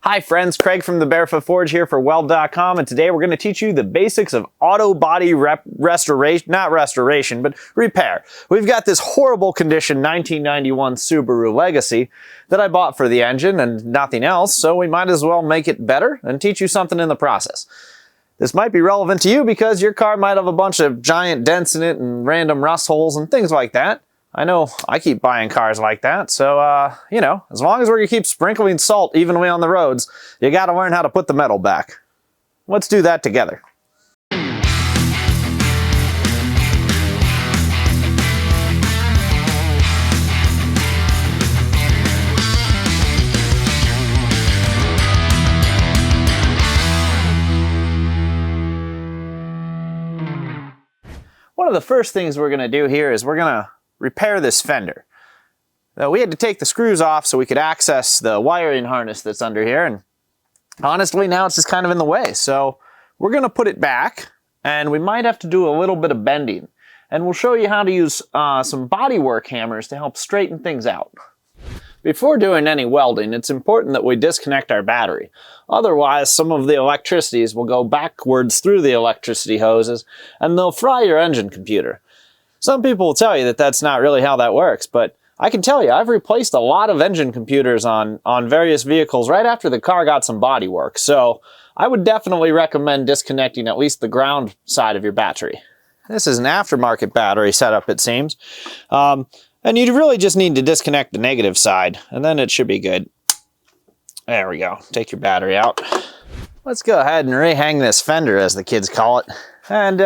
Hi friends, Craig from the Barefoot Forge here for Weld.com, and today we're going to teach you the basics of auto body restoration, not restoration, but repair. We've got this horrible condition 1991 Subaru Legacy that I bought for the engine and nothing else, so we might as well make it better and teach you something in the process. This might be relevant to you because your car might have a bunch of giant dents in it and random rust holes and things like that. I know I keep buying cars like that, so, you know, as long as we're going to keep sprinkling salt evenly on the roads, you got to learn how to put the metal back. Let's do that together. One of the first things we're going to do here is we're going to repair this fender. Now, we had to take the screws off so we could access the wiring harness that's under here, and honestly now it's just kind of in the way. So we're going to put it back, and we might have to do a little bit of bending. And we'll show you how to use some bodywork hammers to help straighten things out. Before doing any welding, it's important that we disconnect our battery. Otherwise, some of the electricities will go backwards through the electricity hoses, and they'll fry your engine computer. Some people will tell you that that's not really how that works, but I can tell you I've replaced a lot of engine computers on various vehicles right after the car got some body work, so I would definitely recommend disconnecting at least the ground side of your battery. This is an aftermarket battery setup, it seems, and you really just need to disconnect the negative side, and then it should be good. There we go. Take your battery out. Let's go ahead and rehang this fender, as the kids call it, and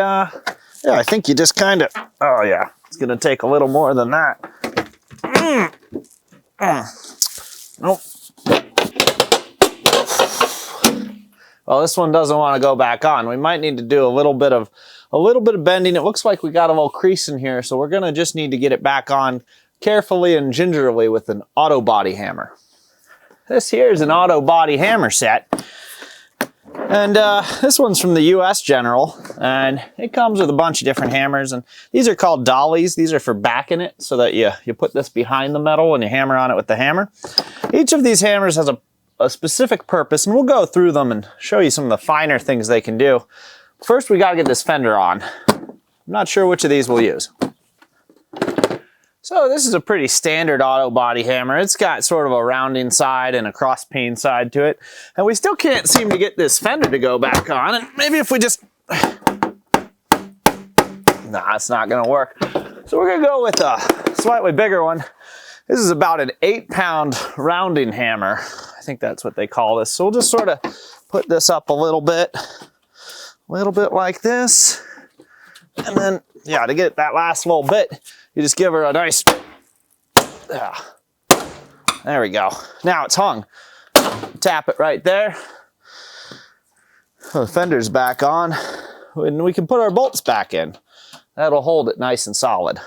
yeah, I think you just kind of, oh yeah, it's going to take a little more than that. Nope. Well, this one doesn't want to go back on. We might need to do a little bit of bending. It looks like we got a little crease in here, so we're going to just need to get it back on carefully and gingerly with an auto body hammer. This here is an auto body hammer set. And this one's from the US General, and it comes with a bunch of different hammers, and these are called dollies. These are for backing it so that you put this behind the metal and you hammer on it with the hammer. Each of these hammers has a specific purpose, and we'll go through them and show you some of the finer things they can do. First, we got to get this fender on. I'm not sure which of these we'll use. So this is a pretty standard auto body hammer. It's got sort of a rounding side and a cross peen side to it. And we still can't seem to get this fender to go back on. And maybe if we just... Nah, it's not gonna work. So we're gonna go with a slightly bigger one. This is about an 8-pound rounding hammer. I think that's what they call this. So we'll just sort of put this up a little bit like this. And then, yeah, to get that last little bit, you just give her a nice, there we go. Now it's hung. Tap it right there. The fender's back on, and we can put our bolts back in. That'll hold it nice and solid.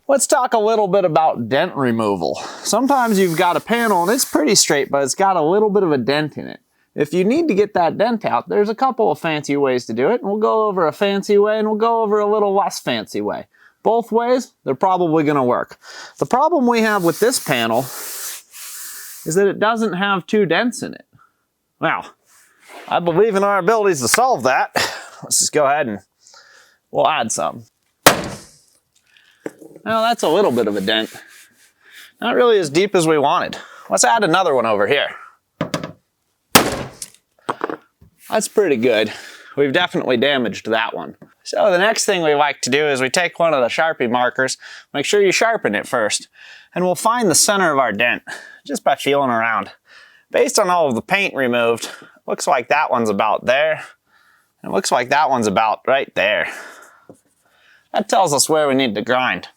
Let's talk a little bit about dent removal. Sometimes you've got a panel and it's pretty straight, but it's got a little bit of a dent in it. If you need to get that dent out, there's a couple of fancy ways to do it. We'll go over a fancy way and we'll go over a little less fancy way. Both ways, they're probably going to work. The problem we have with this panel is that it doesn't have 2 dents in it. Well, I believe in our abilities to solve that. Let's just go ahead and we'll add some. Well, that's a little bit of a dent. Not really as deep as we wanted. Let's add another one over here. That's pretty good. We've definitely damaged that one. So the next thing we like to do is we take one of the Sharpie markers, make sure you sharpen it first, and we'll find the center of our dent just by feeling around. Based on all of the paint removed, looks like that one's about there, and it looks like that one's about right there. That tells us where we need to grind.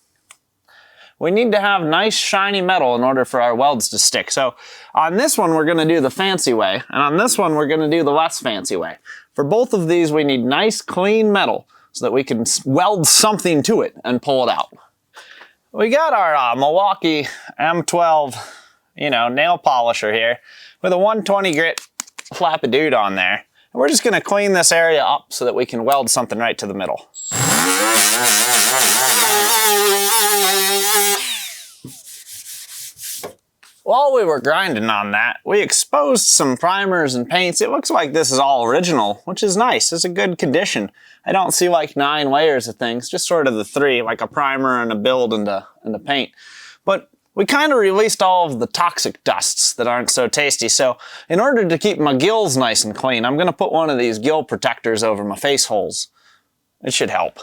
We need to have nice shiny metal in order for our welds to stick. So on this one, we're gonna do the fancy way, and on this one, we're gonna do the less fancy way. For both of these, we need nice, clean metal so that we can weld something to it and pull it out. We got our Milwaukee M12, nail polisher here with a 120 grit flap-a-dude on there. And we're just gonna clean this area up so that we can weld something right to the middle. while we were grinding on that, we exposed some primers and paints. It looks like this is all original, which is nice. It's a good condition. I don't see like 9 layers of things, just sort of the 3, like a primer and a build and a paint. But we kind of released all of the toxic dusts that aren't so tasty. So in order to keep my gills nice and clean, I'm gonna put one of these gill protectors over my face holes. It should help.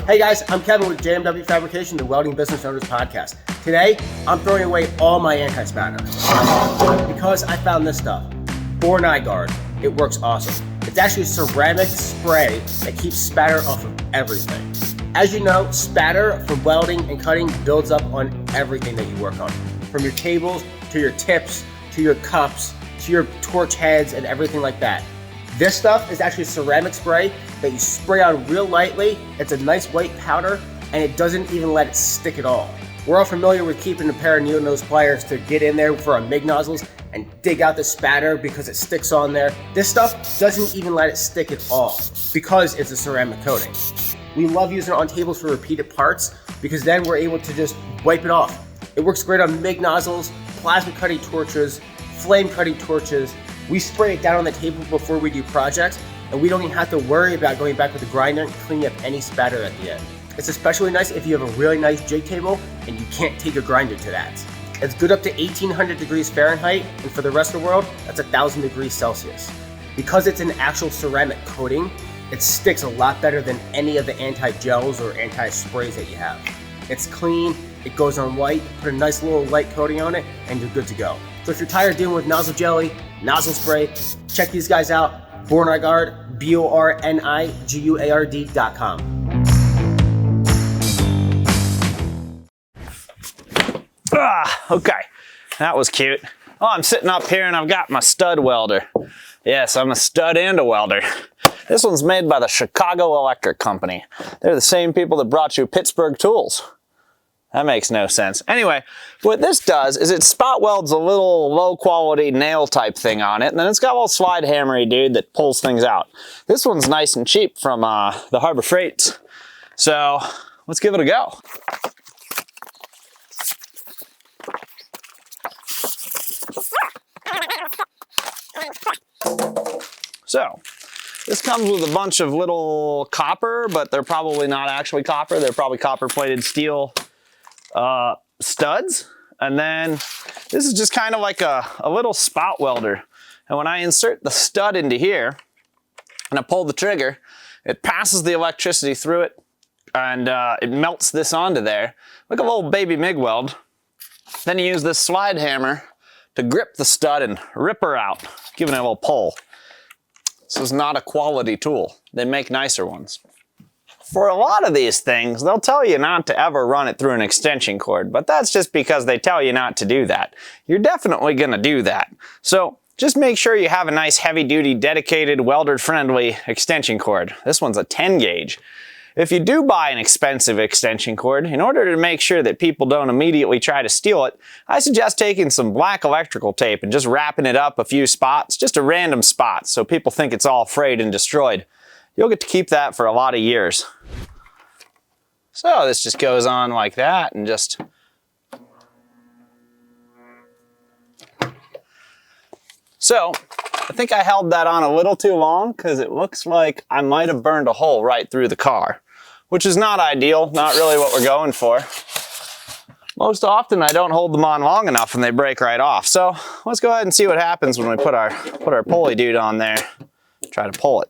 Hey guys, I'm Kevin with JMW Fabrication, the Welding Business Owners Podcast. Today, I'm throwing away all my anti-spatter because I found this stuff, Born Eye Guard. It works awesome. It's actually a ceramic spray that keeps spatter off of everything. As you know, spatter from welding and cutting builds up on everything that you work on. From your tables, to your tips, to your cups, to your torch heads and everything like that. This stuff is actually a ceramic spray that you spray on real lightly. It's a nice white powder and it doesn't even let it stick at all. We're all familiar with keeping a pair of needle nose pliers to get in there for our MIG nozzles and dig out the spatter because it sticks on there. This stuff doesn't even let it stick at all because it's a ceramic coating. We love using it on tables for repeated parts because then we're able to just wipe it off. It works great on MIG nozzles, plasma cutting torches, flame cutting torches. We spray it down on the table before we do projects, and we don't even have to worry about going back with the grinder and cleaning up any spatter at the end. It's especially nice if you have a really nice jig table and you can't take a grinder to that. It's good up to 1800 degrees Fahrenheit, and for the rest of the world, that's 1000 degrees Celsius. Because it's an actual ceramic coating, it sticks a lot better than any of the anti-gels or anti-sprays that you have. It's clean, it goes on white, put a nice little light coating on it, and you're good to go. So if you're tired of dealing with nozzle jelly, nozzle spray, check these guys out. Born Eye Guard, BORNIGUARD.com. Okay, that was cute. Oh, I'm sitting up here and I've got my stud welder. Yes, I'm a stud and a welder. This one's made by the Chicago Electric Company. They're the same people that brought you Pittsburgh tools. That makes no sense. Anyway, what this does is it spot welds a little low quality nail type thing on it, and then it's got a little slide hammery dude that pulls things out. This one's nice and cheap from the Harbor Freights. So let's give it a go. So this comes with a bunch of little copper, but they're probably not actually copper. They're probably copper plated steel studs. And then this is just kind of like a little spot welder. And when I insert the stud into here and I pull the trigger, it passes the electricity through it and it melts this onto there like a little baby MIG weld. Then you use this slide hammer to grip the stud and rip her out, giving it a little pull. This is not a quality tool. They make nicer ones. For a lot of these things, they'll tell you not to ever run it through an extension cord, but that's just because they tell you not to do that. You're definitely gonna do that. So just make sure you have a nice heavy-duty, dedicated, welder-friendly extension cord. This one's a 10 gauge. If you do buy an expensive extension cord, in order to make sure that people don't immediately try to steal it, I suggest taking some black electrical tape and just wrapping it up a few spots, just a random spot, so people think it's all frayed and destroyed. You'll get to keep that for a lot of years. So this just goes on like that and just... So, I think I held that on a little too long because it looks like I might have burned a hole right through the car, which is not ideal, not really what we're going for. Most often I don't hold them on long enough and they break right off. So let's go ahead and see what happens when we put our pulley dude on there, try to pull it.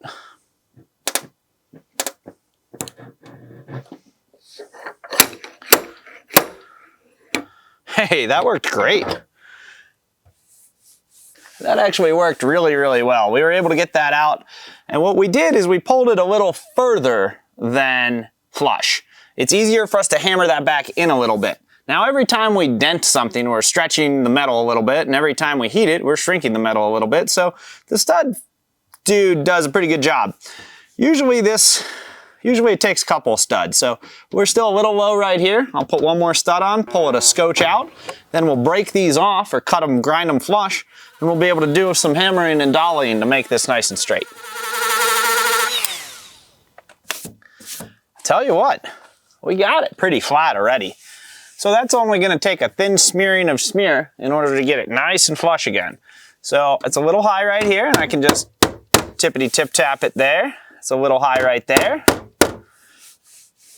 Hey, that worked great. That actually worked really, really well. We were able to get that out. And what we did is we pulled it a little further than flush. It's easier for us to hammer that back in a little bit. Now, every time we dent something, we're stretching the metal a little bit, and every time we heat it, we're shrinking the metal a little bit. So the stud dude does a pretty good job. Usually it takes a couple of studs. So we're still a little low right here. I'll put one more stud on, pull it a scotch out. Then we'll break these off or cut them, grind them flush. And we'll be able to do some hammering and dollying to make this nice and straight. Tell you what, we got it pretty flat already. So that's only going to take a thin smearing of smear in order to get it nice and flush again. So it's a little high right here, and I can just tippity tip tap it there. It's a little high right there.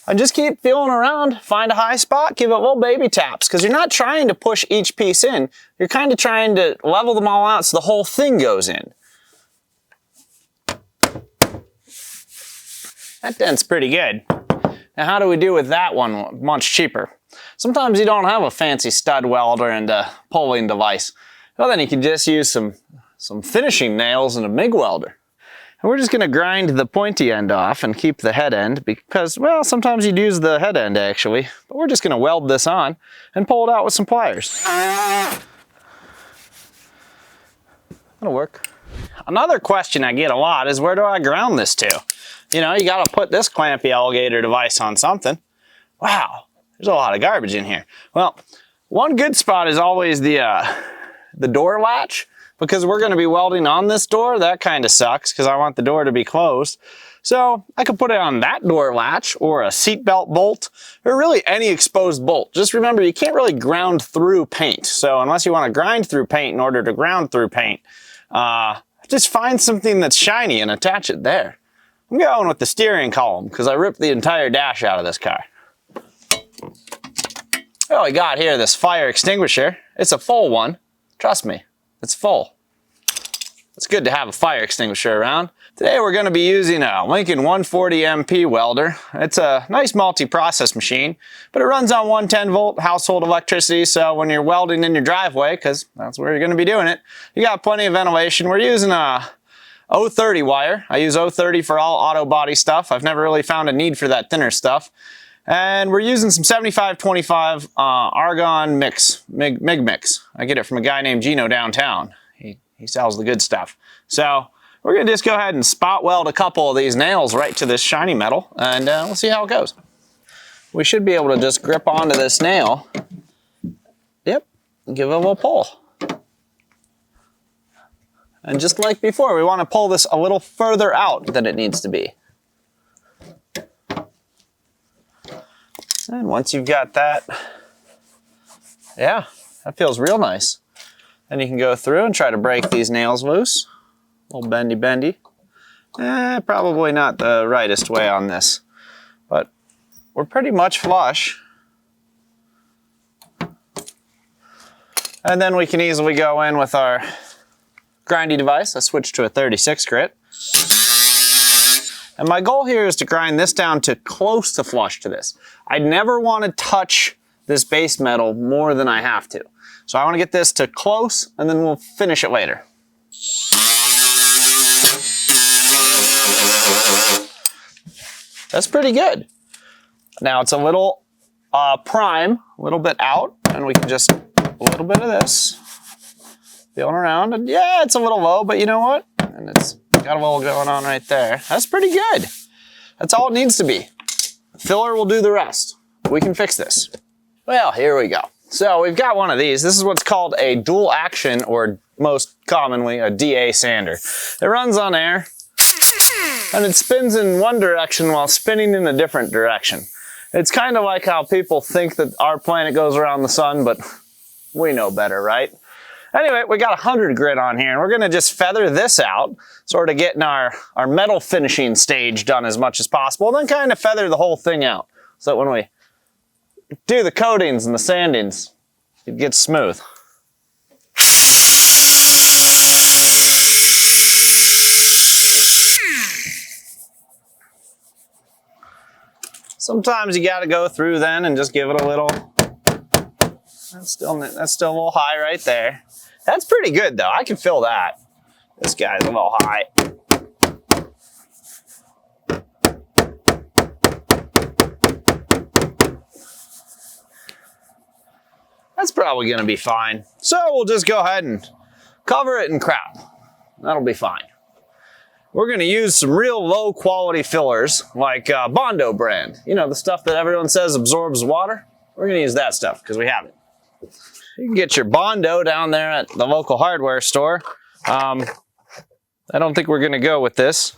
And just keep feeling around, find a high spot, give it little baby taps, because you're not trying to push each piece in. You're kind of trying to level them all out so the whole thing goes in. That dent's pretty good. Now how do we do with that one much cheaper? Sometimes you don't have a fancy stud welder and a pulling device. Well, then you can just use some finishing nails and a MIG welder. And we're just going to grind the pointy end off and keep the head end because, well, sometimes you'd use the head end actually. But we're just going to weld this on and pull it out with some pliers. That'll work. Another question I get a lot is where do I ground this to? You know, you got to put this clampy alligator device on something. Wow, there's a lot of garbage in here. Well, one good spot is always the door latch. Because we're going to be welding on this door, that kind of sucks because I want the door to be closed. So I could put it on that door latch or a seatbelt bolt or really any exposed bolt. Just remember, you can't really ground through paint. So unless you want to grind through paint in order to ground through paint, just find something that's shiny and attach it there. I'm going with the steering column because I ripped the entire dash out of this car. Oh, we got here this fire extinguisher. It's a full one. Trust me. It's full. It's good to have a fire extinguisher around. Today we're going to be using a Lincoln 140 MP welder. It's a nice multi-process machine, but it runs on 110 volt household electricity, so when you're welding in your driveway, because that's where you're going to be doing it, you got plenty of ventilation. We're using a 030 wire. I use 030 for all auto body stuff. I've never really found a need for that thinner stuff. And we're using some 75-25 argon mix, MIG mix. I get it from a guy named Gino downtown. He sells the good stuff. So we're gonna just go ahead and spot weld a couple of these nails right to this shiny metal, and we'll see how it goes. We should be able to just grip onto this nail. Yep, give it a little pull. And just like before, we want to pull this a little further out than it needs to be. And once you've got that, yeah, that feels real nice. Then you can go through and try to break these nails loose. A little bendy bendy. Probably not the rightest way on this, but we're pretty much flush. And then we can easily go in with our grinding device. I switched to a 36 grit. And my goal here is to grind this down to close to flush to this. I never want to touch this base metal more than I have to. So I want to get this to close and then we'll finish it later. That's pretty good. Now it's a little prime, a little bit out, and we can just a little bit of this. Feeling around, and yeah, it's a little low, but you know what? And it's got a little going on right there. That's pretty good. That's all it needs to be. Filler will do the rest. We can fix this. Well, here we go. So we've got one of these. This is what's called a dual action, or most commonly a DA sander. It runs on air, and it spins in one direction while spinning in a different direction. It's kind of like how people think that our planet goes around the sun, but we know better, right? Anyway, we got 100 grit on here, and we're gonna just feather this out, sort of getting our metal finishing stage done as much as possible, and then kind of feather the whole thing out, so that when we do the coatings and the sandings, it gets smooth. Sometimes you gotta go through then and just give it a little, that's still a little high right there. That's pretty good though, I can feel that. This guy's a little high. That's probably gonna be fine. So we'll just go ahead and cover it in crap. That'll be fine. We're gonna use some real low quality fillers like Bondo brand. You know, the stuff that everyone says absorbs water? We're gonna use that stuff because we have it. You can get your Bondo down there at the local hardware store. I don't think we're gonna go with this.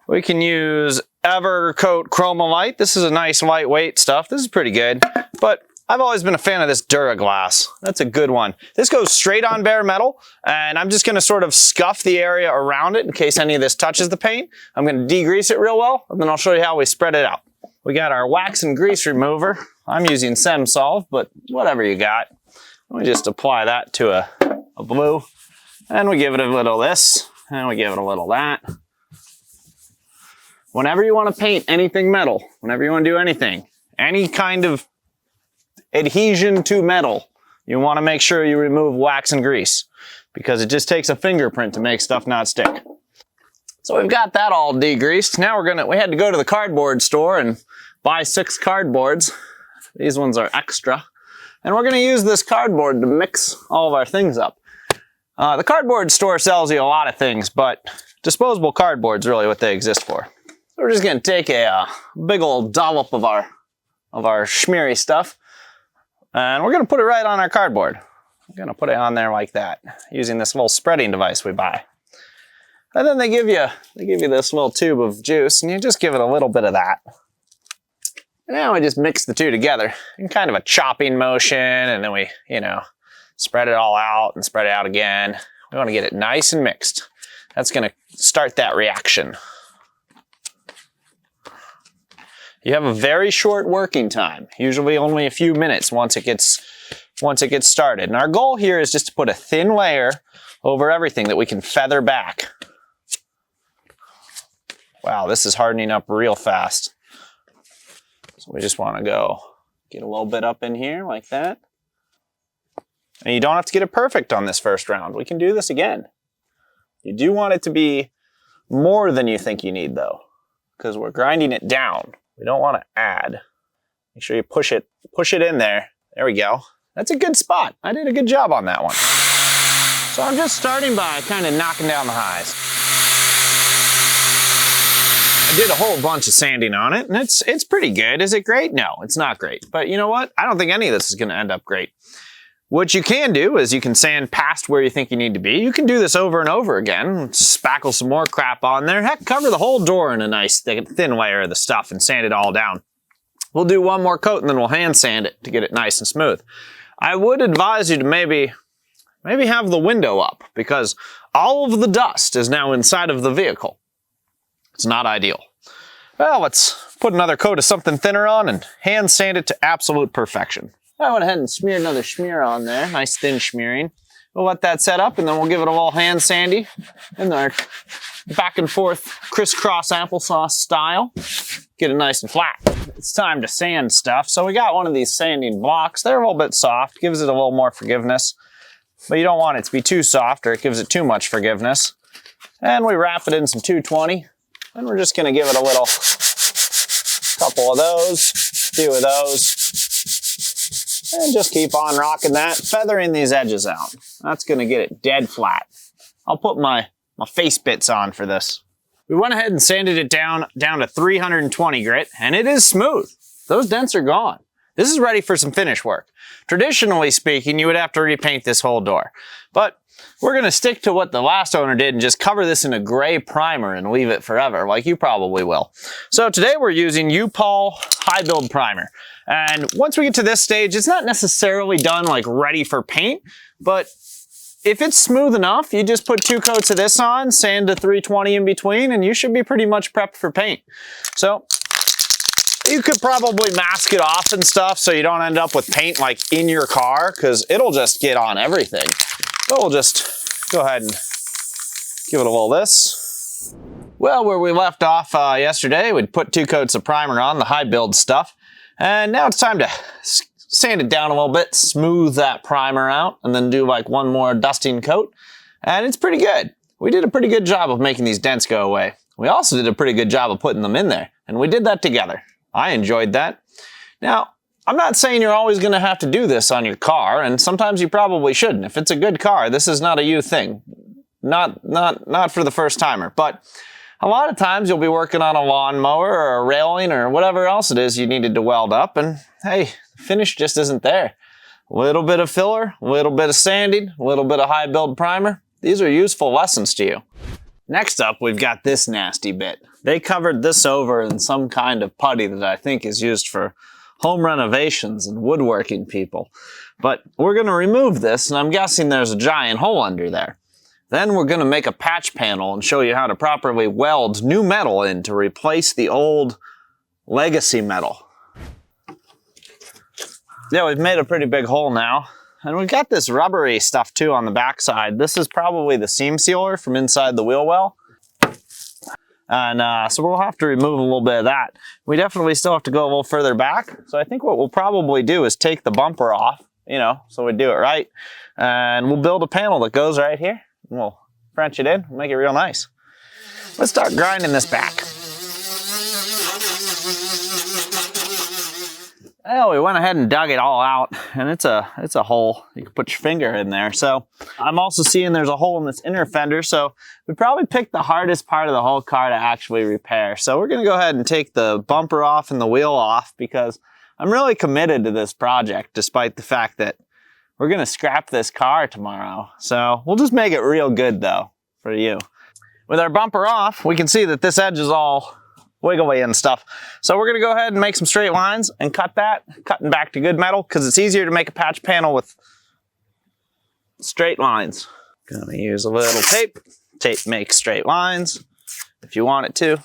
We can use Evercoat Chromolite. This is a nice lightweight stuff. This is pretty good, but I've always been a fan of this Duraglass. That's a good one. This goes straight on bare metal, and I'm just gonna sort of scuff the area around it in case any of this touches the paint. I'm gonna degrease it real well, and then I'll show you how we spread it out. We got our wax and grease remover. I'm using Semsolve, but whatever you got. We just apply that to a blue, and we give it a little this, and we give it a little that. Whenever you want to paint anything metal, whenever you want to do anything, any kind of adhesion to metal, you want to make sure you remove wax and grease because it just takes a fingerprint to make stuff not stick. So we've got that all degreased. Now we had to go to the cardboard store and buy 6 cardboards. These ones are extra. And we're gonna use this cardboard to mix all of our things up. The cardboard store sells you a lot of things, but disposable cardboard's really what they exist for. So we're just gonna take a big old dollop of our schmeary stuff, and we're gonna put it right on our cardboard. We're gonna put it on there like that, using this little spreading device we buy. And then they give you this little tube of juice, and you just give it a little bit of that. And now we just mix the two together in kind of a chopping motion, and then we, spread it all out and spread it out again. We want to get it nice and mixed. That's going to start that reaction. You have a very short working time, usually only a few minutes once it gets started. And our goal here is just to put a thin layer over everything that we can feather back. Wow, this is hardening up real fast. So we just want to go get a little bit up in here like that. And you don't have to get it perfect on this first round. We can do this again. You do want it to be more than you think you need though, because we're grinding it down. We don't want to add. Make sure you push it in there. There we go. That's a good spot. I did a good job on that one. So I'm just starting by kind of knocking down the highs. I did a whole bunch of sanding on it, and it's pretty good. Is it great? No, it's not great. But you know what? I don't think any of this is going to end up great. What you can do is you can sand past where you think you need to be. You can do this over and over again. Spackle some more crap on there. Heck, cover the whole door in a nice thin layer of the stuff and sand it all down. We'll do one more coat and then we'll hand sand it to get it nice and smooth. I would advise you to maybe have the window up because all of the dust is now inside of the vehicle. It's not ideal. Well, let's put another coat of something thinner on and hand sand it to absolute perfection. I went ahead and smeared another smear on there, nice thin smearing. We'll let that set up and then we'll give it a little hand sandy in our back and forth crisscross applesauce style. Get it nice and flat. It's time to sand stuff. So we got one of these sanding blocks. They're a little bit soft, gives it a little more forgiveness, but you don't want it to be too soft or it gives it too much forgiveness. And we wrap it in some 220 and we're just gonna give it a little couple of those, few of those. And just keep on rocking that, feathering these edges out. That's gonna get it dead flat. I'll put my face bits on for this. We went ahead and sanded it down to 320 grit, and it is smooth. Those dents are gone. This is ready for some finish work. Traditionally speaking, you would have to repaint this whole door. But we're gonna stick to what the last owner did and just cover this in a gray primer and leave it forever, like you probably will. So today we're using U-POL High Build Primer. And once we get to this stage, it's not necessarily done like ready for paint, but if it's smooth enough, you just put 2 coats of this on, sand to 320 in between, and you should be pretty much prepped for paint. So you could probably mask it off and stuff so you don't end up with paint like in your car, because it'll just get on everything. So we'll just go ahead and give it a little this. Well, where we left off yesterday, we'd put 2 coats of primer on, the high build stuff. And now it's time to sand it down a little bit, smooth that primer out, and then do like one more dusting coat. And it's pretty good. We did a pretty good job of making these dents go away. We also did a pretty good job of putting them in there, and we did that together. I enjoyed that. Now, I'm not saying you're always gonna have to do this on your car, and sometimes you probably shouldn't. If it's a good car, this is not a you thing. Not for the first timer, but a lot of times you'll be working on a lawnmower or a railing or whatever else it is you needed to weld up, and hey, the finish just isn't there. A little bit of filler, a little bit of sanding, a little bit of high build primer. These are useful lessons to you. Next up, we've got this nasty bit. They covered this over in some kind of putty that I think is used for home renovations and woodworking people. But we're going to remove this, and I'm guessing there's a giant hole under there. Then we're going to make a patch panel and show you how to properly weld new metal in to replace the old legacy metal. Yeah, we've made a pretty big hole now. And we've got this rubbery stuff too on the backside. This is probably the seam sealer from inside the wheel well. And so we'll have to remove a little bit of that. We definitely still have to go a little further back. So I think what we'll probably do is take the bumper off, you know, so we do it right. And we'll build a panel that goes right here. And we'll French it in, make it real nice. Let's start grinding this back. Well, we went ahead and dug it all out, and it's a hole. You can put your finger in there. So I'm also seeing there's a hole in this inner fender, so we probably picked the hardest part of the whole car to actually repair. So we're gonna go ahead and take the bumper off and the wheel off because I'm really committed to this project, despite the fact that we're gonna scrap this car tomorrow. So we'll just make it real good though, for you. With our bumper off, we can see that this edge is all wiggly and stuff. So we're gonna go ahead and make some straight lines and cut that, cutting back to good metal, because it's easier to make a patch panel with straight lines. Gonna use a little tape. Tape makes straight lines, if you want it to.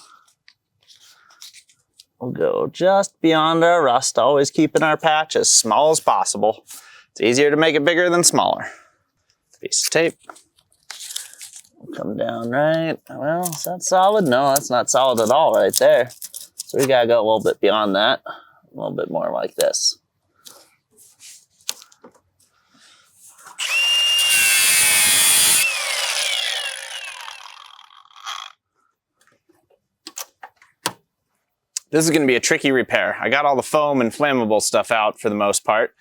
We'll go just beyond our rust, always keeping our patch as small as possible. It's easier to make it bigger than smaller. Piece of tape. We'll come down right. Well, is that solid? No, that's not solid at all right there. So we gotta go a little bit beyond that. A little bit more like this. This is gonna be a tricky repair. I got all the foam and flammable stuff out for the most part,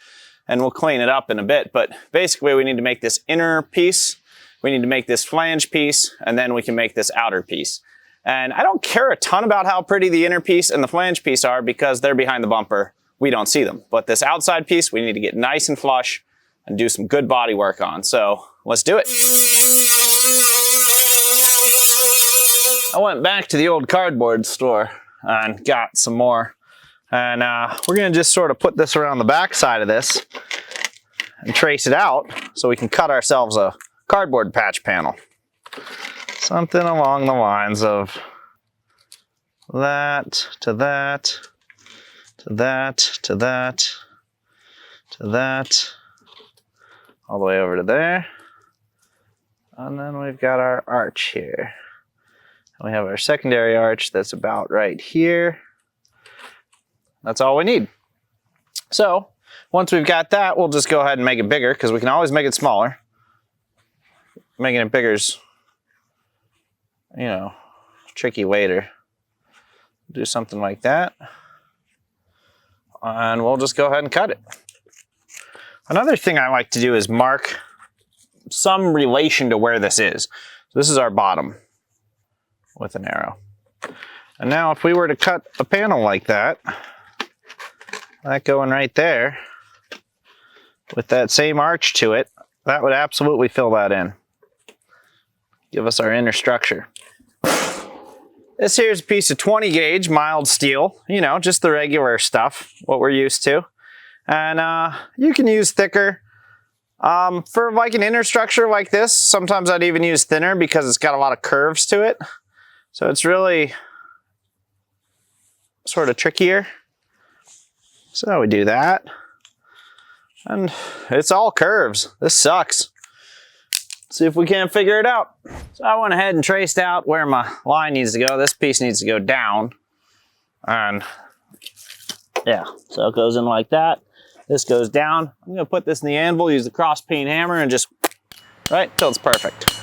and we'll clean it up in a bit, but basically we need to make this inner piece, we need to make this flange piece, and then we can make this outer piece. And I don't care a ton about how pretty the inner piece and the flange piece are because they're behind the bumper. We don't see them. But this outside piece, we need to get nice and flush and do some good body work on. So let's do it. I went back to the old cardboard store and got some more. And we're gonna just sort of put this around the back side of this and trace it out so we can cut ourselves a cardboard patch panel. Something along the lines of that to that to that to that to that, all the way over to there. And then we've got our arch here. And we have our secondary arch that's about right here. That's all we need. So once we've got that, we'll just go ahead and make it bigger because we can always make it smaller. Making it bigger is, you know, tricky later. Do something like that. And we'll just go ahead and cut it. Another thing I like to do is mark some relation to where this is. So this is our bottom with an arrow. And now if we were to cut a panel like that, that going right there, with that same arch to it, that would absolutely fill that in. Give us our inner structure. This here's a piece of 20 gauge mild steel, you know, just the regular stuff, what we're used to. And you can use thicker. For like an inner structure like this, sometimes I'd even use thinner because it's got a lot of curves to it. So it's really sort of trickier. So we do that. And it's all curves. This sucks. See if we can't figure it out. So I went ahead and traced out where my line needs to go. This piece needs to go down. And yeah, so it goes in like that. This goes down. I'm gonna put this in the anvil, use the cross peen hammer, and just, right, till it's perfect.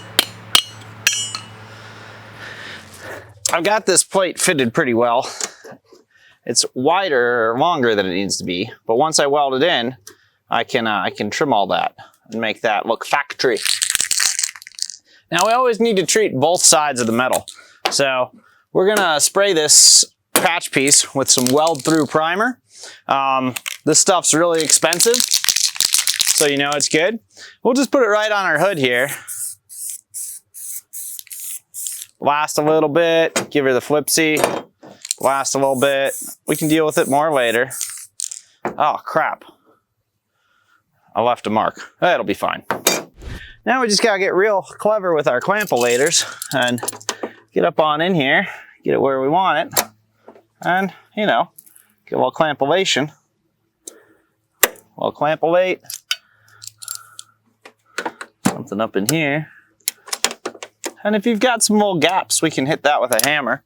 I've got this plate fitted pretty well. It's wider or longer than it needs to be, but once I weld it in, I can trim all that and make that look factory. Now we always need to treat both sides of the metal. So we're gonna spray this patch piece with some weld through primer. This stuff's really expensive, so you know it's good. We'll just put it right on our hood here. Blast a little bit, give her the flipsy. Blast a little bit. We can deal with it more later. Oh, crap. I left a mark. That'll be fine. Now we just gotta get real clever with our clampelators and get up on in here, get it where we want it, and, you know, get a little clampolation. A little clampolate. Something up in here. And if you've got some little gaps, we can hit that with a hammer.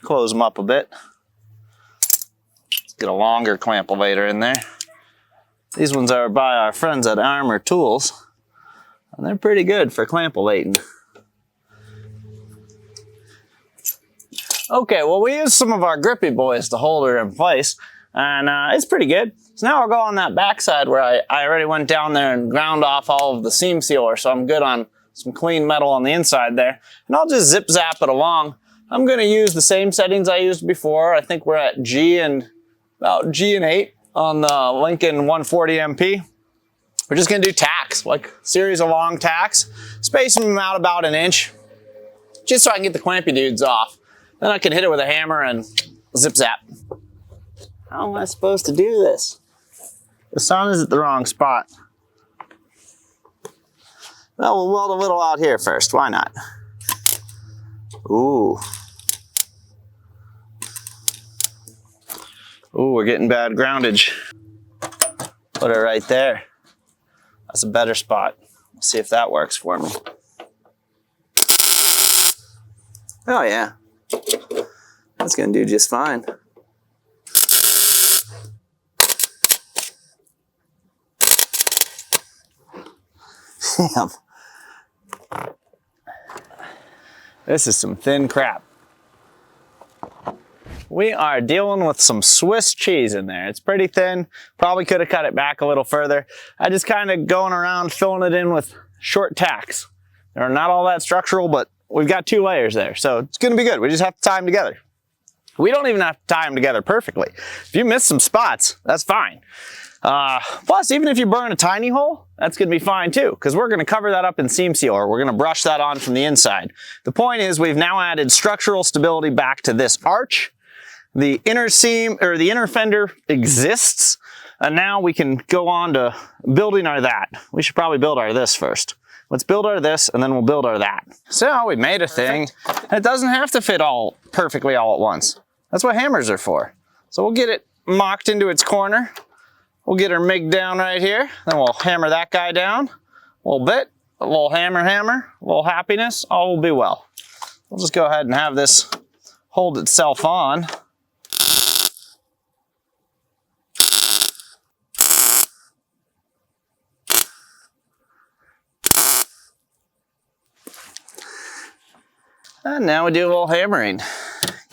Close them up a bit. Let's get a longer clampolator in there. These ones are by our friends at Armor Tools. And they're pretty good for clampolating. Okay, well, we used some of our grippy boys to hold her in place, and it's pretty good. So now I'll go on that backside where I already went down there and ground off all of the seam sealer, so I'm good on some clean metal on the inside there. And I'll just zip zap it along. I'm gonna use the same settings I used before. I think we're at G and 8 on the Lincoln 140 MP. We're just gonna do tacks, like a series of long tacks, spacing them out about an inch, just so I can get the clampy dudes off. Then I can hit it with a hammer and zip zap. How am I supposed to do this? The sun is at the wrong spot. Well, we'll weld a little out here first, why not? Ooh. Ooh, we're getting bad groundage. Put it right there. That's a better spot. We'll see if that works for me. Oh yeah. That's gonna do just fine. Damn. This is some thin crap. We are dealing with some Swiss cheese in there. It's pretty thin. Probably could have cut it back a little further. I just kind of going around filling it in with short tacks. They're not all that structural, but we've got 2 layers there, so it's gonna be good. We just have to tie them together. We don't even have to tie them together perfectly. If you miss some spots, that's fine. Plus, even if you burn a tiny hole, that's gonna be fine too, because we're gonna cover that up in seam sealer. We're gonna brush that on from the inside. The point is we've now added structural stability back to this arch. The inner seam, or the inner fender exists, and now we can go on to building our that. We should probably build our this first. Let's build our this, and then we'll build our that. So we made a thing. It doesn't have to fit all perfectly all at once. That's what hammers are for. So we'll get it mocked into its corner. We'll get her MIG down right here. Then we'll hammer that guy down a little bit. A little hammer, a little happiness. All will be well. We'll just go ahead and have this hold itself on. And now we do a little hammering.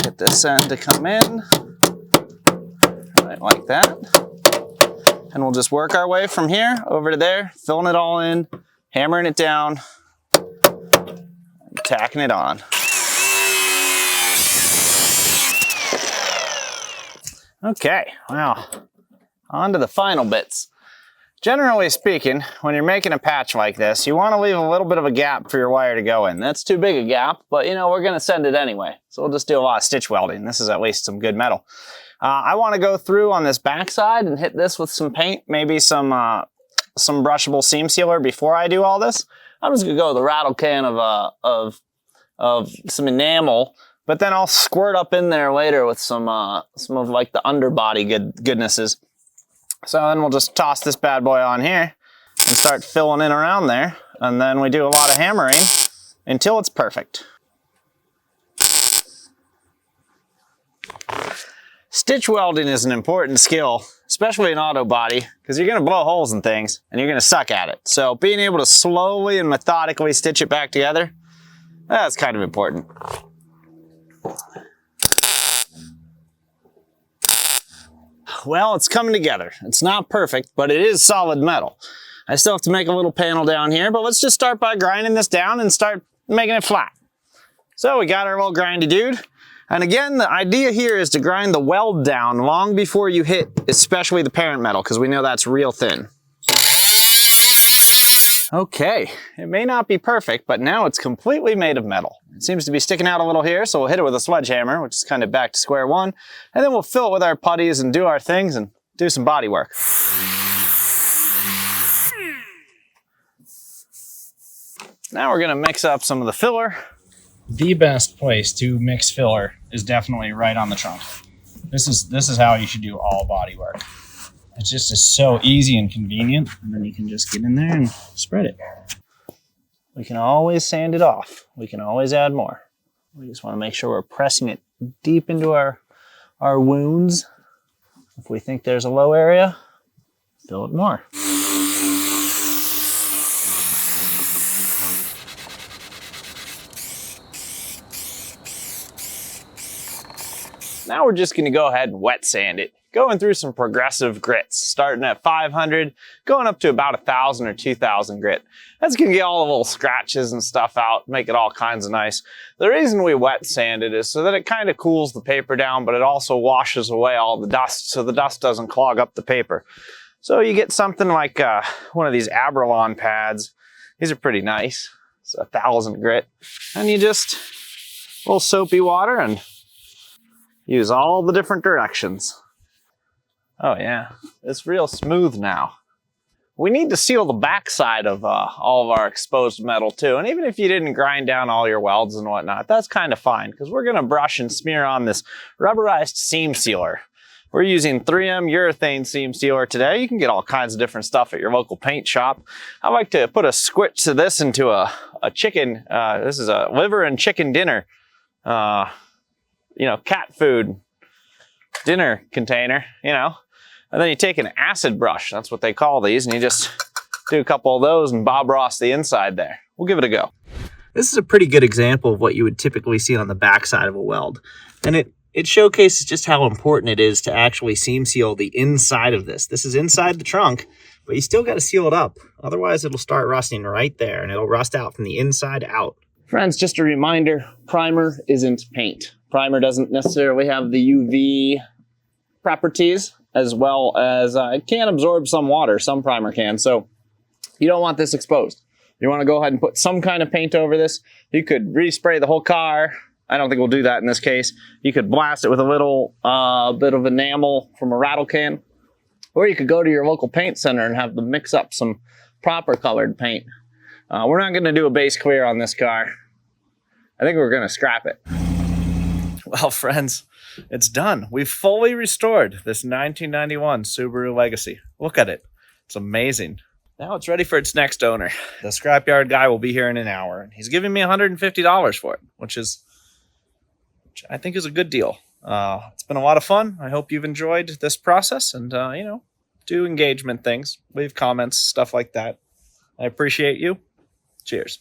Get this end to come in, right like that. And we'll just work our way from here over to there, filling it all in, hammering it down, and tacking it on. Okay, well, on to the final bits. Generally speaking, when you're making a patch like this, you want to leave a little bit of a gap for your wire to go in. That's too big a gap, but you know, we're going to send it anyway. So we'll just do a lot of stitch welding. This is at least some good metal. I want to go through on this backside and hit this with some paint, maybe some brushable seam sealer before I do all this. I'm just going to go with a rattle can of some enamel, but then I'll squirt up in there later with some of like the underbody goodnesses. So then we'll just toss this bad boy on here and start filling in around there. And then we do a lot of hammering until it's perfect. Stitch welding is an important skill, especially in auto body, because you're going to blow holes in things and you're going to suck at it. So being able to slowly and methodically stitch it back together, that's kind of important. Well, it's coming together. It's not perfect, but it is solid metal. I still have to make a little panel down here, but let's just start by grinding this down and start making it flat. So we got our little grindy dude. And again, the idea here is to grind the weld down long before you hit, especially the parent metal, because we know that's real thin. Okay, it may not be perfect, but now it's completely made of metal. It seems to be sticking out a little here, so we'll hit it with a sledgehammer, which is kind of back to square one, and then we'll fill it with our putties and do our things, and do some body work. Now we're gonna mix up some of the filler. The best place to mix filler is definitely right on the trunk. This is how you should do all body work. It's just so easy and convenient, and then you can just get in there and spread it. We can always sand it off. We can always add more. We just want to make sure we're pressing it deep into our wounds. If we think there's a low area, fill it more. Now we're just going to go ahead and wet sand it, going through some progressive grits, starting at 500, going up to about 1,000 or 2,000 grit. That's going to get all the little scratches and stuff out, make it all kinds of nice. The reason we wet sand it is so that it kind of cools the paper down, but it also washes away all the dust, so the dust doesn't clog up the paper. So you get something like one of these Abralon pads. These are pretty nice. It's 1,000 grit. And you just, a little soapy water and use all the different directions. Oh yeah, it's real smooth now. We need to seal the backside of all of our exposed metal too. And even if you didn't grind down all your welds and whatnot, that's kind of fine because we're gonna brush and smear on this rubberized seam sealer. We're using 3M urethane seam sealer today. You can get all kinds of different stuff at your local paint shop. I like to put a squitch of this into a chicken, this is a liver and chicken dinner. Cat food dinner container, and then you take an acid brush, that's what they call these, and you just do a couple of those and Bob Ross the inside there. We'll give it a go. This is a pretty good example of what you would typically see on the backside of a weld, and it showcases just how important it is to actually seam seal the inside of this. This is inside the trunk, but you still got to seal it up, otherwise it'll start rusting right there, and it'll rust out from the inside out. Friends, just a reminder, primer isn't paint. Primer doesn't necessarily have the UV properties, as well as it can absorb some water. Some primer can, so you don't want this exposed. You want to go ahead and put some kind of paint over this. You could respray the whole car. I don't think we'll do that in this case. You could blast it with a little bit of enamel from a rattle can, or you could go to your local paint center and have them mix up some proper colored paint. We're not going to do a base clear on this car. I think we're going to scrap it. Well, friends, it's done. We've fully restored this 1991 Subaru Legacy. Look at it. It's amazing. Now it's ready for its next owner. The scrapyard guy will be here in an hour, and he's giving me $150 for it, which I think is a good deal. It's been a lot of fun. I hope you've enjoyed this process, and do engagement things, leave comments, stuff like that. I appreciate you. Cheers.